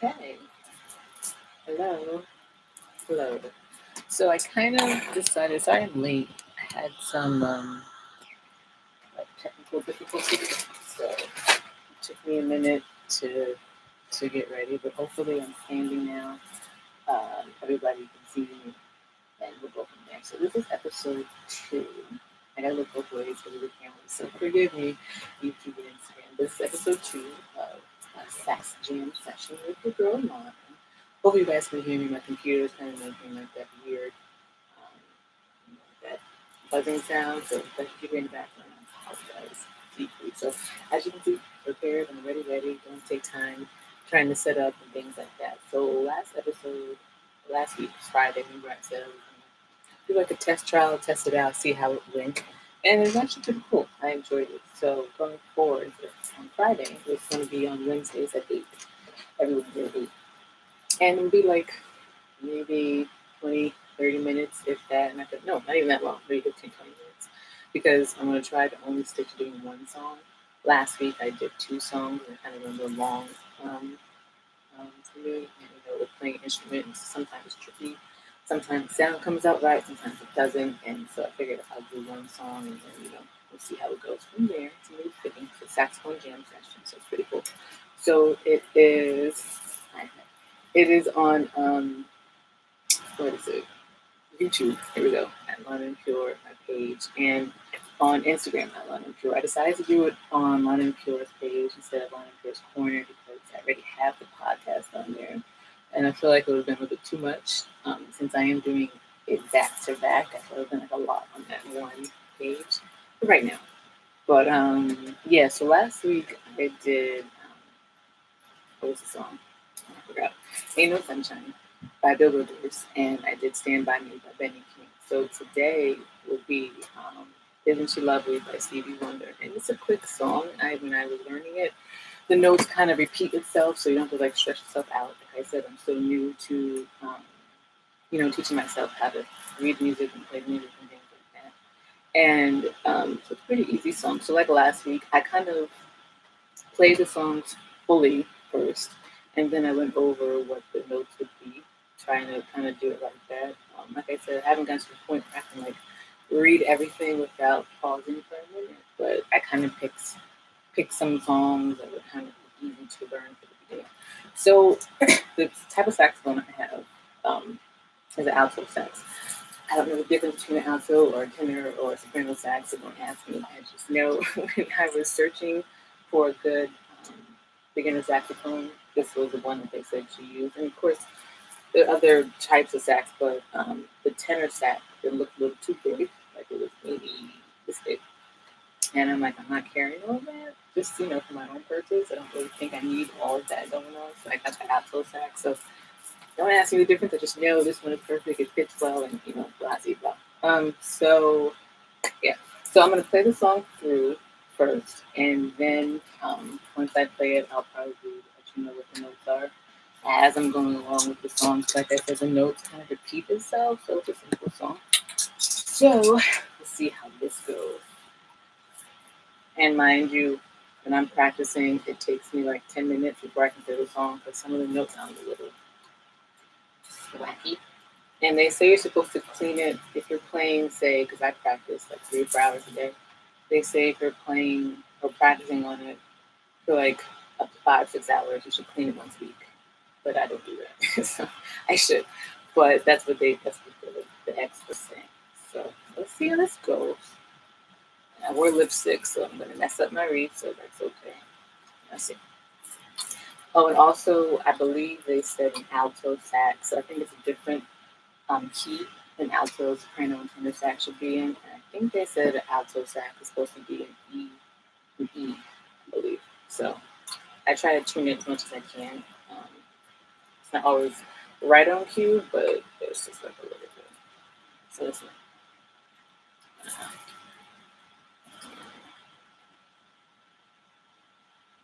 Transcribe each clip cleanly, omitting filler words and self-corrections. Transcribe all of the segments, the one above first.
Okay. Hello. Hello. So I kind of decided, sorry I'm late. I had some technical difficulties, so it took me a minute to get ready, but hopefully I'm standing now. Everybody can see me and we'll go from there. So this is episode 2. I gotta look both ways for the camera, so forgive me, YouTube and Instagram. This is episode 2 of Sax Session with your girl Lana. Hope you guys can hear me. My computer is kind of making like that weird, that buzzing sound. So if you keep in the background, I apologize deeply. So as you can see, prepared and ready. Don't take time trying to set up and things like that. So last week was Friday. Remember I said I was gonna do like a test trial, test it out, see how it went. And it was actually pretty cool. I enjoyed it. So going forward, on Friday, it's going to be on Wednesdays at 8. Every Wednesday at 8. And it'll be like maybe 20, 30 minutes, if that. Not even that long, maybe 15, 20 minutes. Because I'm going to try to only stick to doing one song. Last week I did 2 songs and kind of went a little long for me. And with playing instruments, sometimes it's tricky. Sometimes the sound comes out right, sometimes it doesn't. And so I figured I'll do one song and then, we'll see how it goes from there. It's really fitting for Saxophone Jam Session, so it's pretty cool. So it is on, what is it? YouTube. Here we go. At LanaEnPure, my page. And on Instagram at LanaEnPure. I decided to do it on LanaEnPure's page instead of LanaEnPure's Corner because I already have the podcast on there. And I feel like it would have been a little bit too much since I am doing it back to back. I feel like been like a lot on that one page right now. But yeah, so last week I did, what was the song? I forgot. Ain't No Sunshine by 𝚐𝚒𝚐𝚎, and I did Stand By Me by Benny King. So today will be Isn't She Lovely by Stevie Wonder. And it's a quick song. When I was learning it, the notes kind of repeat itself, so you don't have to like stress yourself out. Like I said, I'm still new to, teaching myself how to read music and play music and things like that. And so it's a pretty easy song. So like last week, I kind of played the songs fully first, and then I went over what the notes would be, trying to kind of do it like that. Like I said, I haven't gotten to the point where I can like read everything without pausing for a minute, but I kind of picked some songs that were kind of easy to learn for the beginning. So the type of saxophone I have is an alto sax. I don't know the difference between an alto or a tenor or a soprano sax, so don't ask me. I just know when I was searching for a good beginner saxophone, this was the one that they said to use. And of course, there are other types of sax, but the tenor sax, it looked a little too big, like it was maybe this big. And I'm like, I'm not carrying all that, just, for my own purpose. I don't really think I need all of that going on. So I got the alto sax. So don't ask me the difference. I just know this one is perfect. It fits well, and, blah, blah, blah. So, yeah. So I'm going to play the song through first, and then once I play it, I'll probably let you know what the notes are as I'm going along with the song. Like I said, the notes kind of repeat themselves, so it's a simple song. So let's see how this goes. And mind you, when I'm practicing, it takes me like 10 minutes before I can play the song because some of the notes sound a little wacky. And they say you're supposed to clean it if you're playing, say, because I practice like 3 or 4 hours a day. They say if you're playing or practicing on it for like up to 5, 6 hours, you should clean it once a week. But I don't do that, so I should. But that's what the experts say. So let's see how this goes. I wore lipstick, so I'm going to mess up my read, so that's okay. Let's see. Oh, and also, I believe they said an alto sax, so I think it's a different key than alto, soprano, and tenor sax should be in. And I think they said an alto sax is supposed to be an E, I believe. So I try to tune it as much as I can. It's not always right on cue, but it's just like a little bit. So listen.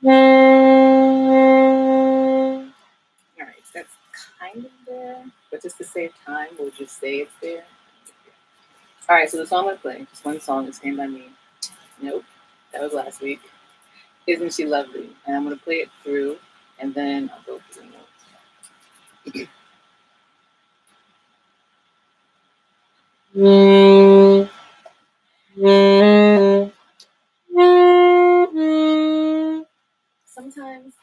Alright, so that's kind of there, but just to save time, we'll just say it's there. Alright, so the song I'm playing, just one song, is Stand By Me. Nope, that was last week. Isn't She Lovely? And I'm going to play it through, and then I'll go through the notes. Sometimes,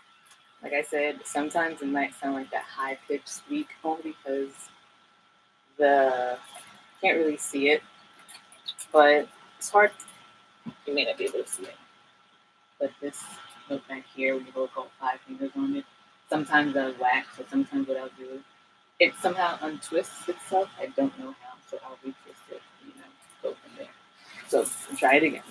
like I said, sometimes it might sound like that high-pitched squeak only because the can't really see it, but it's hard. You may not be able to see it, but this note back here, when you hold all 5 fingers on it, sometimes I'll wax, or sometimes what I'll do, it somehow untwists itself. I don't know how, so I'll retwist it, go from there. So try it again.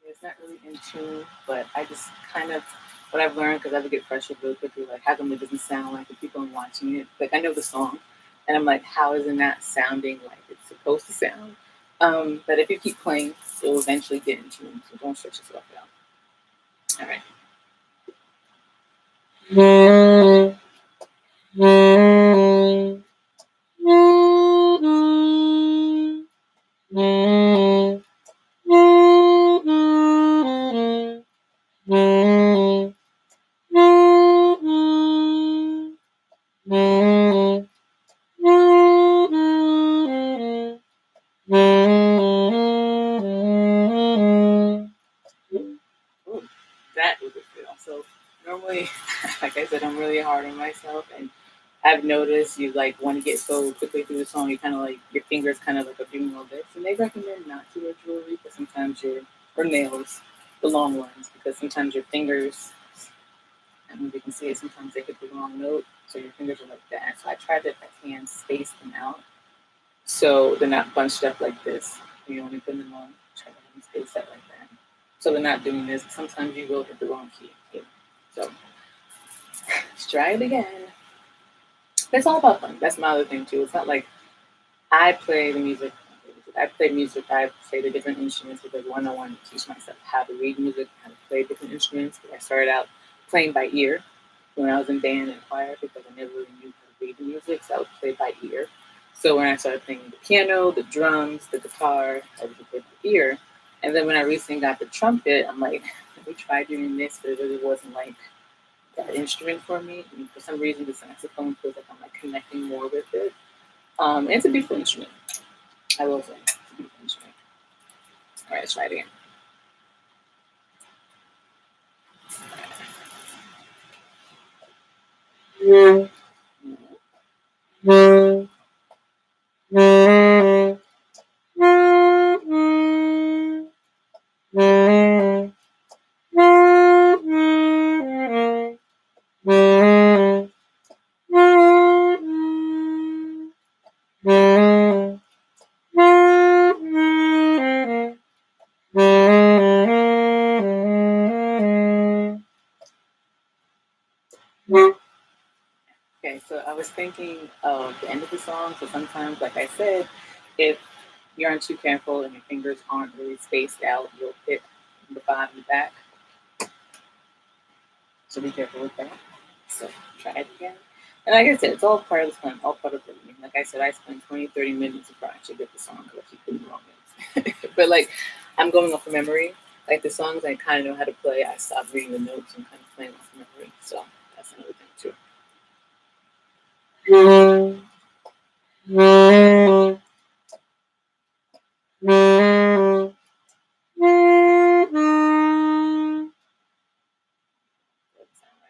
It's not really in tune, but I just kind of, what I've learned, because I would get frustrated really quickly, like how come it doesn't sound like the people I'm watching it? Like I know the song, and I'm like, how is it not sounding like it's supposed to sound? But if you keep playing, it will eventually get in tune, so don't stress yourself out. All right. Ooh, that was a feel. So normally, like I said, I'm really hard on myself, and I've noticed you like want to get so quickly through the song, you kind of like your fingers kind of like are doing all this, and they recommend not to wear jewelry because sometimes your or nails, the long ones, because sometimes your fingers, I don't know if you can see it, sometimes they hit the wrong note, so your fingers are like that. So I try to, if I can, space them out so they're not bunched up like this. You only put them on, try to have them spaced out like that. So they're not doing this. Sometimes you will hit the wrong key. Yeah. So let's try it again. It's all about fun. That's my other thing too. It's not like I play the music. I play music. I play the different instruments because one, I want to teach myself how to read music, how to play different instruments. I started out playing by ear when I was in band and choir because I never really knew how to read the music, so I would play by ear. So when I started playing the piano, the drums, the guitar, I would play by ear. And then when I recently got the trumpet, I'm like, let me try doing this, but it really wasn't like that instrument for me. And for some reason, the saxophone feels like I'm like connecting more with it. It's a beautiful instrument. I will say, it's a beautiful instrument. All right, let's try it again. Okay, so I was thinking of the end of the song. So sometimes, like I said, if you aren't too careful and your fingers aren't really spaced out, you'll hit the bottom and the back. So be careful with that. So try it again. And like I said, it's all part of the fun, all part of the learning. Like I said, I spent 20, 30 minutes before I actually get the song because I keep putting the wrong notes. But like, I'm going off of memory. Like the songs I kind of know how to play, I stopped reading the notes and kind of playing off of memory. So that's another thing too. Doesn't sound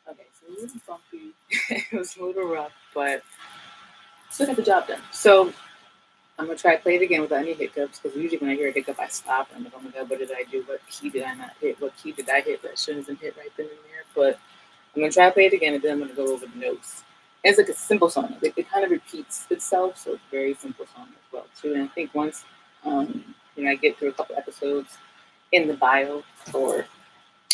okay, so it was bumpy. It was a little rough, but still got the job done. So I'm gonna try to play it again without any hiccups because usually when I hear a hiccup, I stop and I'm like, oh my god, what did I do? What key did I not hit? What key did I hit that shouldn't have been hit right then and there? But I'm going to try to play it again, and then I'm going to go over the notes. And it's like a simple song. It kind of repeats itself, so it's a very simple song as well, too. And I think once I get through a couple episodes, in the bio or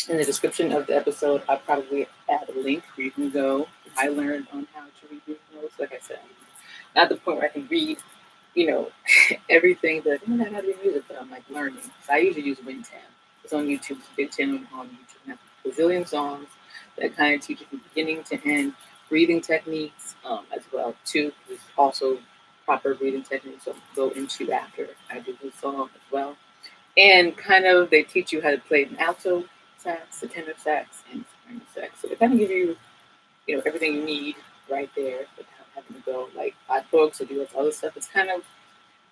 in the description of the episode, I'll probably add a link where you can go. I learned on how to read these notes. Like I said, not at the point where I can read, everything that I know how to read music, but I'm like learning. So I usually use WinTab. It's on YouTube. It's a big channel on YouTube. And I have a bazillion songs that kind of teach you from beginning to end breathing techniques as well too. There's also proper breathing techniques I'll go into after I do the song as well. And kind of they teach you how to play an alto sax, a tenor sax, and soprano sax. So they kind of give you, everything you need right there without having to go like five books or do this other stuff. It's kind of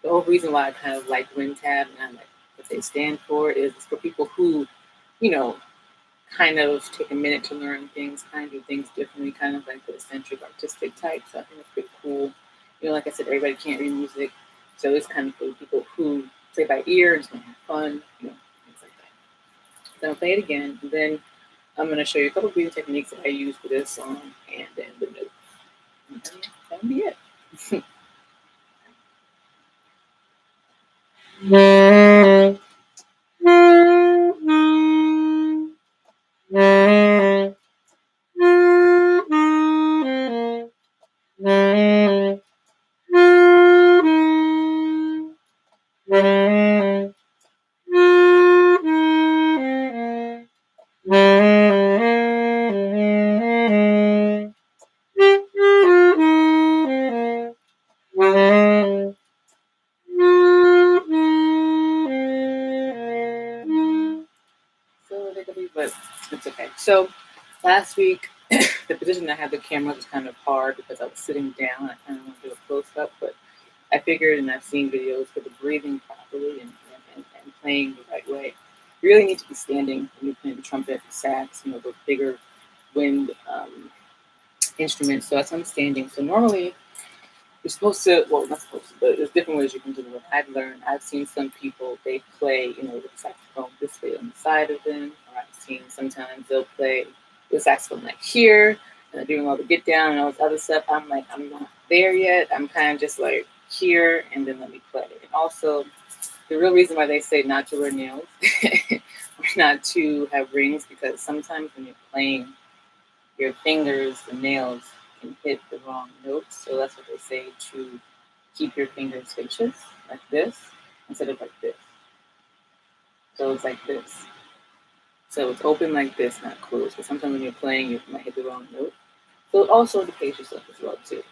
the whole reason why I kind of like WinTab and I like what they stand for is it's for people who, kind of take a minute to learn things, kind of do things differently, kind of like the eccentric artistic type. So I think it's pretty cool. Like I said, everybody can't read music. So it's kind of for people who play by ear and just want to have fun, things like that. Then I'll play it again, and then I'm going to show you a couple of breathing techniques that I use for this song, and then the notes. And that'll be it. But it's okay. So last week, the position I had the camera was kind of hard because I was sitting down. I kind of want to do a close up, but I figured, and I've seen videos for the breathing properly and playing the right way. You really need to be standing when you're playing the trumpet, the sax, the bigger wind instruments. So that's why I'm standing. So normally you're supposed to, well, not supposed to, but there's different ways you can do it. I've learned, I've seen some people, they play, with the saxophone this way on the side of them, or I've seen sometimes they'll play the saxophone like here, and they're doing all the get down and all this other stuff. I'm like, I'm not there yet. I'm kind of just like here, and then let me play. And also, the real reason why they say not to wear nails or not to have rings, because sometimes when you're playing, your fingers, the nails, can hit the wrong notes. So that's what they say, to keep your fingers spacious, like this, instead of like this. So it's like this. So it's open like this, not closed. But sometimes when you're playing, you might hit the wrong note. So also to pace yourself as well too.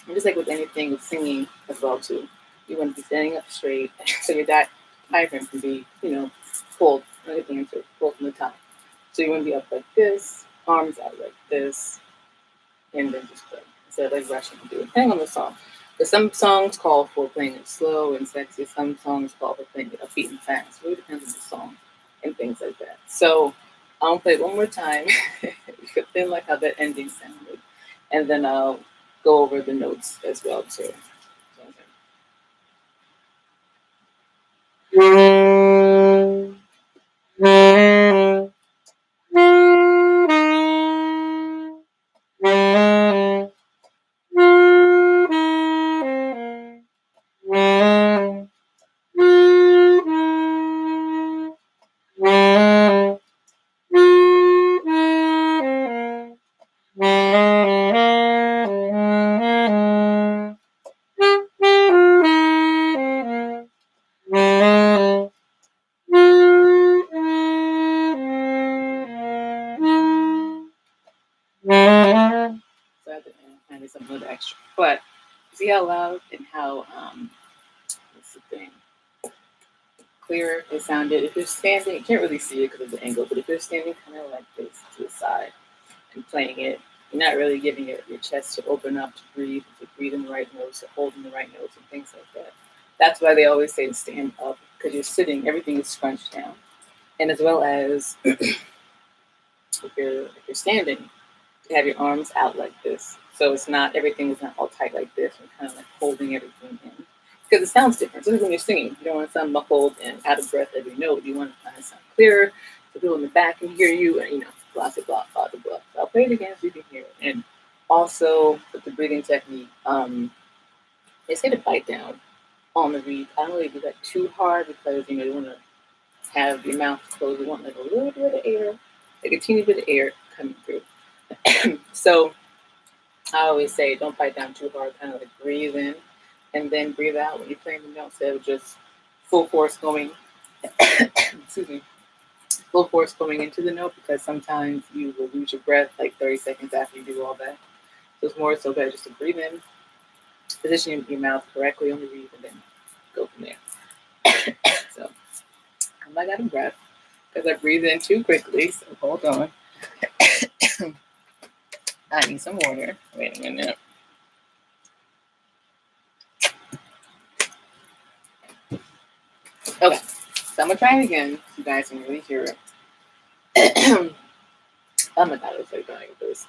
And just like with anything, with singing as well too. You want to be standing up straight, so your diaphragm can be, pulled, pulled from the top. So you want to be up like this, arms out like this, and then just play instead of like rushing to do it. Depending on the song. But some songs call for playing it slow and sexy. Some songs call for playing it upbeat and fast. It really depends on the song and things like that. So I'll play it one more time. You could feel like how that ending sounded. And then I'll go over the notes as well too. So at the end, I need some little extra. But see how loud and how what's the thing? Clearer it sounded. If you're standing, you can't really see it because of the angle, but if you're standing kind of like this to the side and playing it, you're not really giving your chest to open up, to breathe in the right notes, to hold in the right notes and things like that. That's why they always say to stand up, because you're sitting, everything is scrunched down. And as well as if you're standing, you have your arms out like this. So it's not, everything is not all tight like this. You're kind of like holding everything in. Because it sounds different. So when you're singing, you don't want to sound muffled and out of breath every note. You want to kind of sound clearer so people in the back can hear you, and blah, blah, blah, blah, blah. So I'll play it again so you can hear it. And also with the breathing technique, they say to bite down on the reed. I don't really do that too hard because you want to have your mouth closed. You want like a little bit of air, like a teeny bit of air coming through. So I always say don't bite down too hard, kind of like breathe in and then breathe out when you're playing the note instead of just full force going, excuse me, full force going into the note because sometimes you will lose your breath like 30 seconds after you do all that. So it's more so better just to breathe in, position your mouth correctly on the reed, and then go from there. So I'm out of breath because I breathed in too quickly. So hold on. I need some water. Wait a minute. Okay, so I'm gonna try it again so you guys can really hear it. Oh my god, it's like going with this.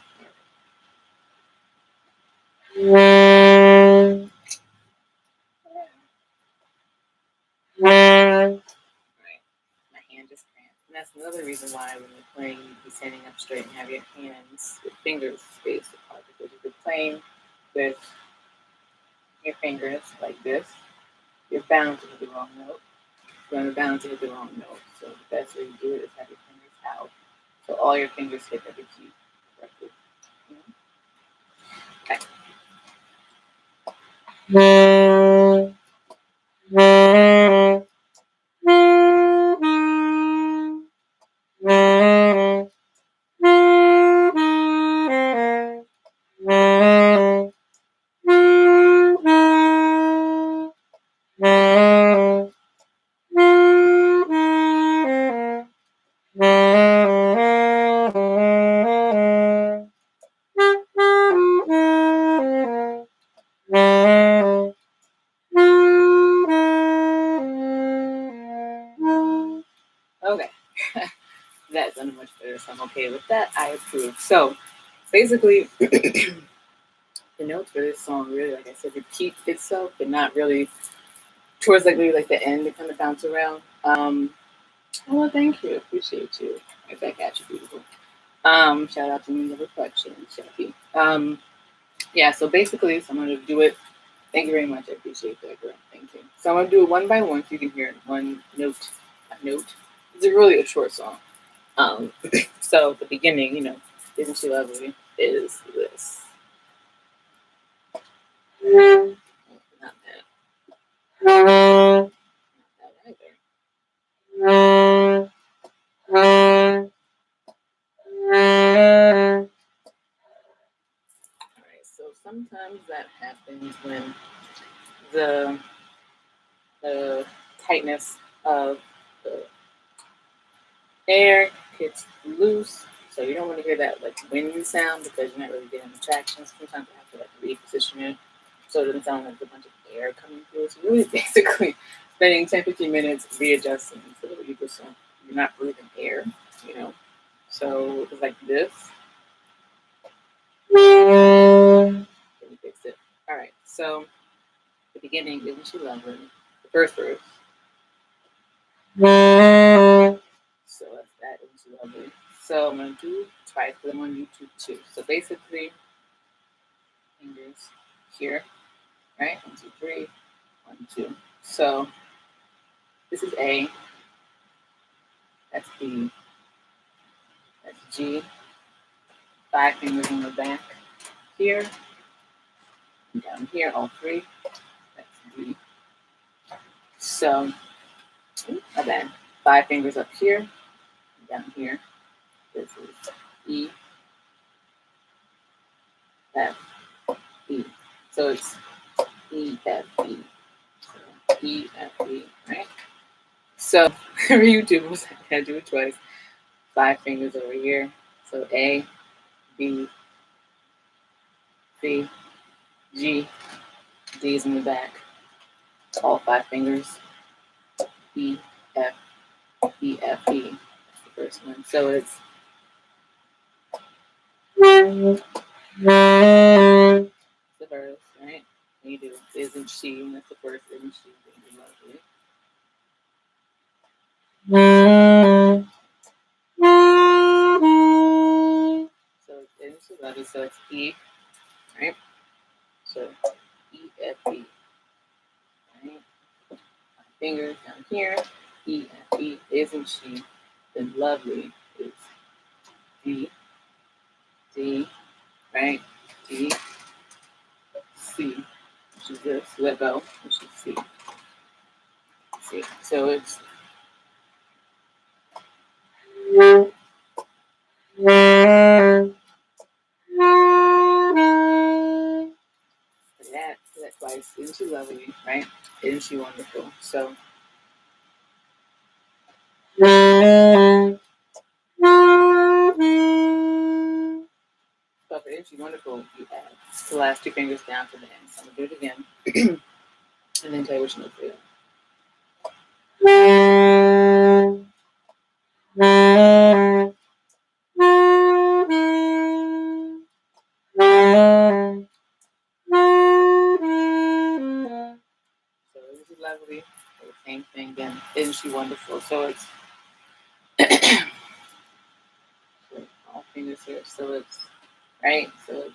Right. My hand just cramped. And that's another reason why when you're playing, you be standing up straight and have your hands, your fingers spaced apart. Because if you're playing with your fingers like this, you're bound to hit the wrong note. You're bound to hit the wrong note. So the best way to do it is have your fingers out. So all your fingers hit every key correctly. Okay. Okay. That sounded much better, so I'm okay with that. I approve. So basically, the notes for this song really, like I said, repeat itself, but not really towards like maybe like the end, they kind of bounce around. Well, thank you. Appreciate you. Right back at you, beautiful. Shout out to me, the reflection, Shelby. Yeah, so basically, so I'm going to do it. Thank you very much. I appreciate that, girl. Thank you. So I'm going to do it one by one so you can hear it one note by note. It's really a short song. So the beginning, isn't she lovely? Is this. Not that. Not that either. Alright, so sometimes that happens when the tightness of the air gets loose. So you don't want to hear that like wind sound because you're not really getting the traction. Sometimes you have to like reposition it so it doesn't sound like a bunch of air coming through. So really basically spending 10-15 minutes readjusting so that you're not breathing air, So it's like this. Then you fix it. Alright, so the beginning, isn't she lovely? The first verse. So that's that, isn't she lovely? So I'm gonna do twice because I'm on YouTube too. So basically, fingers here, right? 1, 2, 3, 1, 2. So this is A, that's B, that's G. 5 fingers on the back here, and down here, all 3. That's D. So, my bad. 5 fingers up here, and down here. This is E, F, E. So it's E, F, E. So E, F, E, right? So for YouTube, I gotta do it twice. 5 fingers over here. So A, B, C, G, D's in the back. All 5 fingers. E, F, E, F, E. That's the first one. So it's the verse, right? And you do isn't she, and that's the first isn't she, baby lovely. lovely. So it's E, right? So E, F, E, right? My fingers down here. E, F, E. Isn't she? Then lovely is D, D, right? D, C, which is this. Let go, which is C. C. So it's that twice. Isn't she lovely, right? Isn't she wonderful? So for isn't she wonderful, you add the last two fingers down to the end. So I'm gonna do it again. And then tell you which note for you. So isn't she lovely? The same thing again. Isn't she wonderful? So it's all fingers here. So it's right. So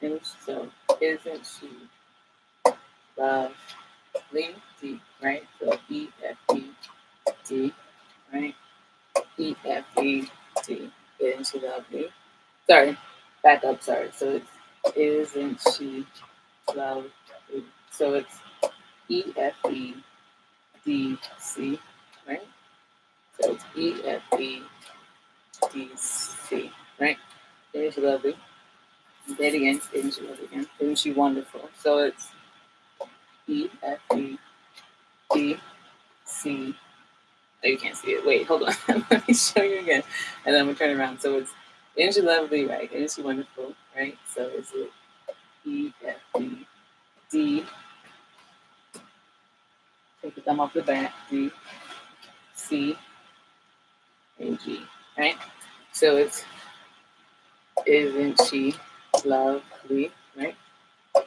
it's so isn't she lovely? D, right? So E F E D, right? E F E D. Isn't she lovely? Sorry, back up. Sorry. So it's isn't she lovely? So it's E F E D C, right? So it's E F E D C, right? Isn't she lovely? Say it again. Isn't she lovely again? Isn't she wonderful? So it's E F E D C. Oh, you can't see it. Wait, hold on. Let me show you again. And then we'll turn it around. So it's isn't she lovely, right? Isn't she wonderful, right? So is it E F E D? Take the thumb off the back. D C A G, right? So it's isn't she lovely, right?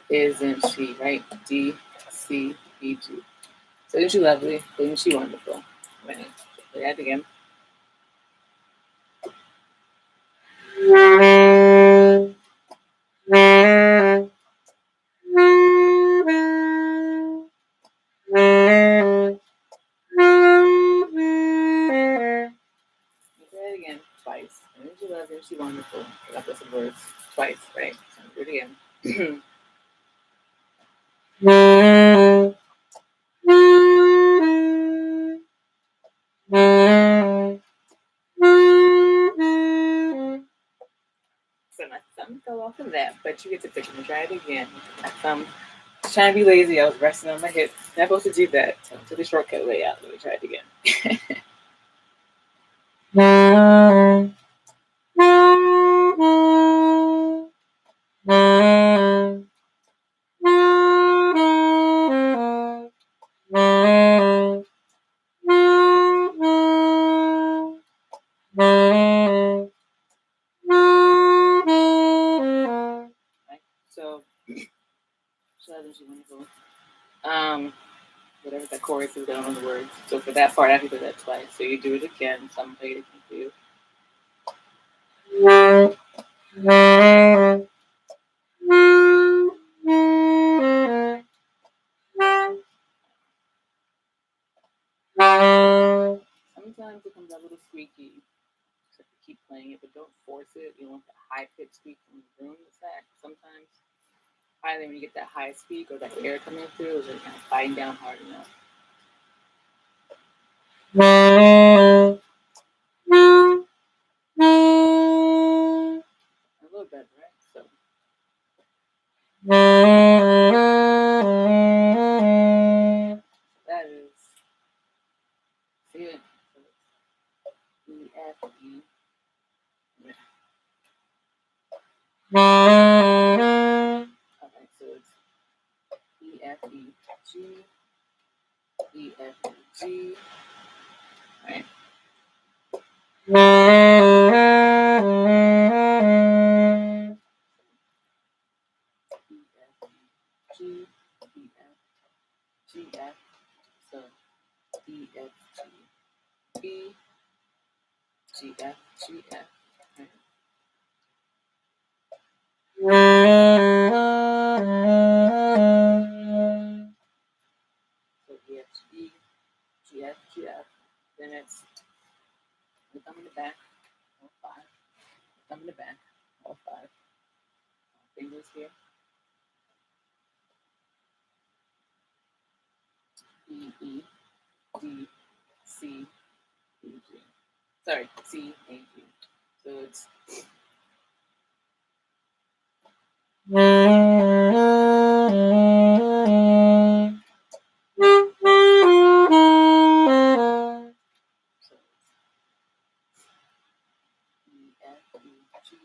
Isn't she, right? D C E G. So isn't she lovely? Isn't she wonderful? Right. Say that again. Say it again twice. Isn't she lovely? Isn't she wonderful? I got those words twice, right? So do it again. So my thumb fell off of that, but you get the picture. I'm try it again. My thumb. Just trying to be lazy. I was resting on my hip. Not supposed to do that. So I took the shortcut way out. Let me try it again. Right? So, she wonderful. Whatever that chorus is, down on the words. So for that part, I have to do that twice. So you do it again. So I'm going to play it again for you. Sometimes it comes out a little squeaky. So keep playing it, but don't force it. You don't want the high pitched squeak from the room. The sax. Sometimes either when you get that high squeak or that air coming through, is it kind of biting down hard enough. A little better, right? So. That is it. So E F E. Okay, so it's E F E G. E F E G. Right. E F G. E F G F. So E F G B. G F G F. Right. So E, F, G, G, F, G, F. Then it's the thumb in the back, all five. Thumb in the back, all five. Fingers here. E, E, D, C, E, G. Sorry, C, A, G. So it's so E, F, E, G,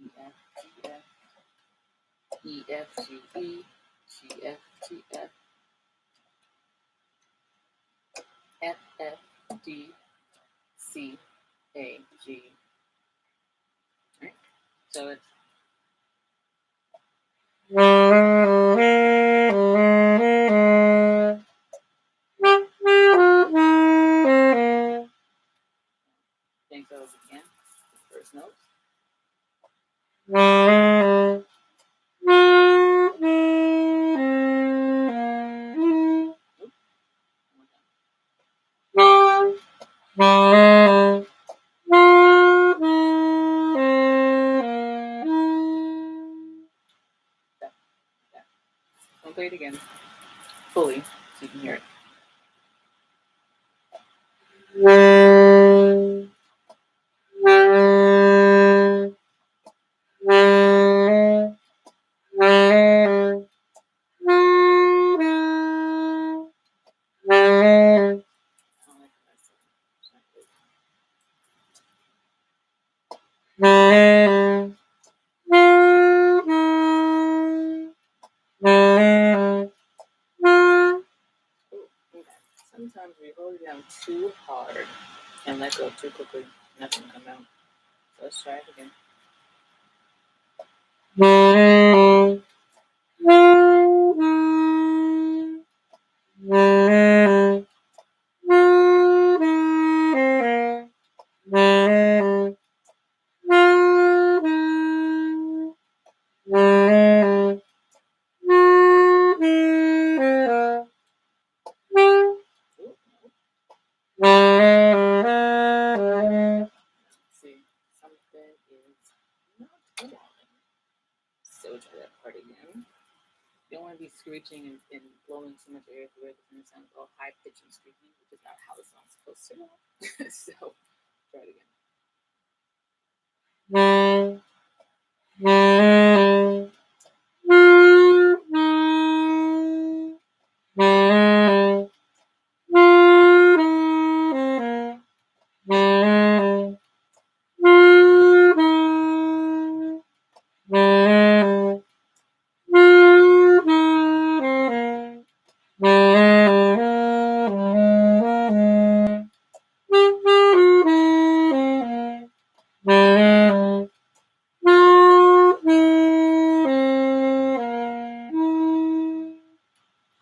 E, F, G, F, E, F, G, E, G, F, G, F, F, F, D, C, A, G. Right? So it's think those again. First notes. I'll play it again fully so you can hear it. Sometimes we hold it down too hard and let go too quickly, nothing come out. So let's try it again. See, something is not going. So try that part again. You don't want to be screeching and blowing so much air through it. It's going to sound all high pitched and squeaky, which is not how the song's supposed to go. So try it again.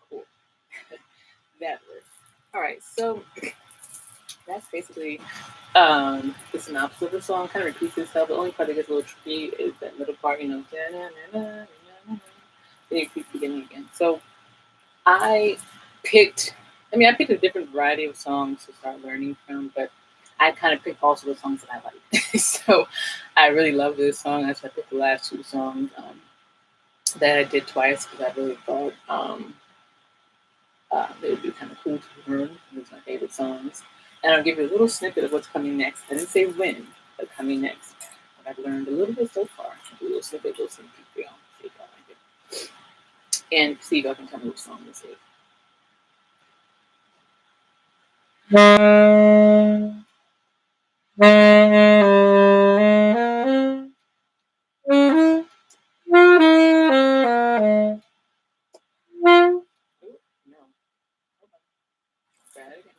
Cool. That works. All right, so that's basically the synopsis of the song. Kind of repeats itself. The only part that gets a little tricky is that middle part, you know. Then you keep beginning again. So I picked a different variety of songs to start learning from, but I kind of picked also the songs that I like. So I really love this song. I picked the last two songs that I did twice because I really thought they would be kind of cool to learn. It was my favorite songs. And I'll give you a little snippet of what's coming next. I didn't say when, but coming next. But I've learned a little bit so far. I'll do a little snippet, a little sneak peek for y'all. See if y'all like it. And see if y'all can tell me which song this is. No. Hold on. Try it again.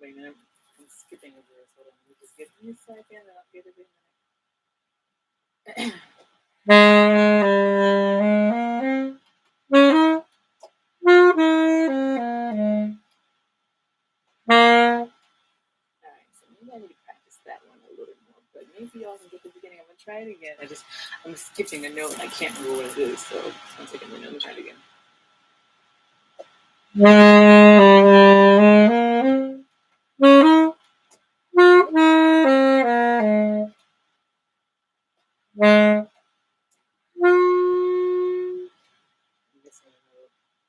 Wait a minute. I'm skipping over this. Hold on. Just give me a second and I'll get it in. So maybe I need to practice that one a little more, but maybe y'all can get the beginning. I'm gonna try it again. I'm skipping a note and I can't remember what it is, so it's gonna take a minute. Let me try it again.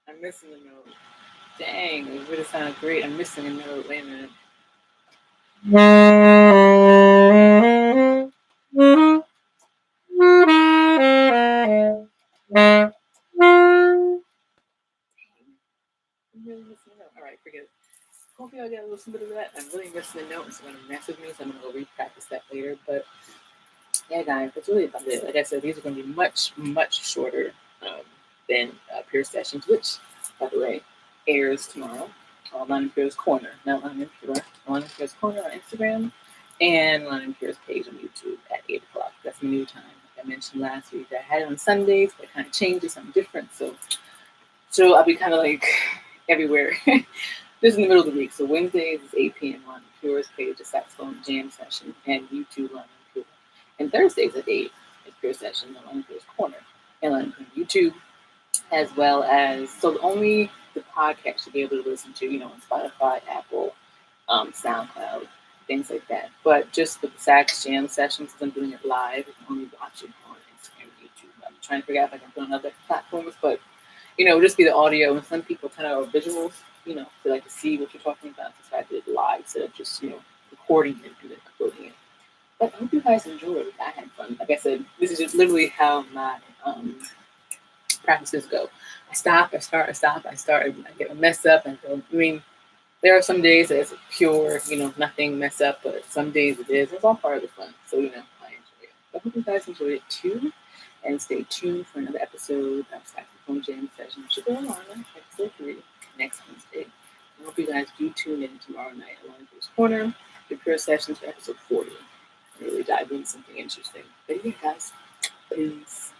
I'm missing a note. Dang, it would have sounded great. I'm missing a note. Wait a minute. I'm really missing a note. All right, forget it. Hopefully I'll get a little bit of that. I'm really missing a note. It's going to mess with me, so I'm going to go re-practice that later. But yeah, guys, that's really about it. Like I said, these are going to be much, much shorter than Pure Sessions, which, by the way, airs tomorrow. LanaEnPure's Corner. Not LanaEnPure. LanaEnPure's Corner on Instagram and LanaEnPure's page on YouTube at 8 o'clock. That's my new time. Like I mentioned last week, I had it on Sundays, but it kind of changed to something different. So I'll be kind of like everywhere. Just in the middle of the week. So Wednesdays is 8 p.m. on Pure's page, a saxophone jam session, and YouTube LanaEnPure. And Thursdays at 8 is Pure Session on LanaEnPure's Corner and on YouTube, as well as, so only the podcast you'll be able to listen to, on Spotify, Apple, SoundCloud, things like that. But just with the Sax Jam sessions, since I'm doing it live, you can only watch it on Instagram and YouTube. I'm trying to figure out if I can put on other platforms, but just be the audio, and some people kind of are visuals, they like to see what you're talking about. So I did it live instead of just, recording it and then uploading it. But I hope you guys enjoyed. I had fun. Like I said, this is just literally how my practices go. I stop, I start, I stop, I start, I get a mess up, and go. There are some days that it's pure, nothing mess up, but some days it is. It's all part of the fun. So, I enjoy it. I hope you guys enjoyed it too. And stay tuned for another episode of Saxophone Jam Session with your girl Lana, episode 3, next Wednesday. I hope you guys do tune in tomorrow night at LanaEnPure's Corner, the Pure Sessions for episode 40. I really dive into something interesting. But yeah, guys, peace.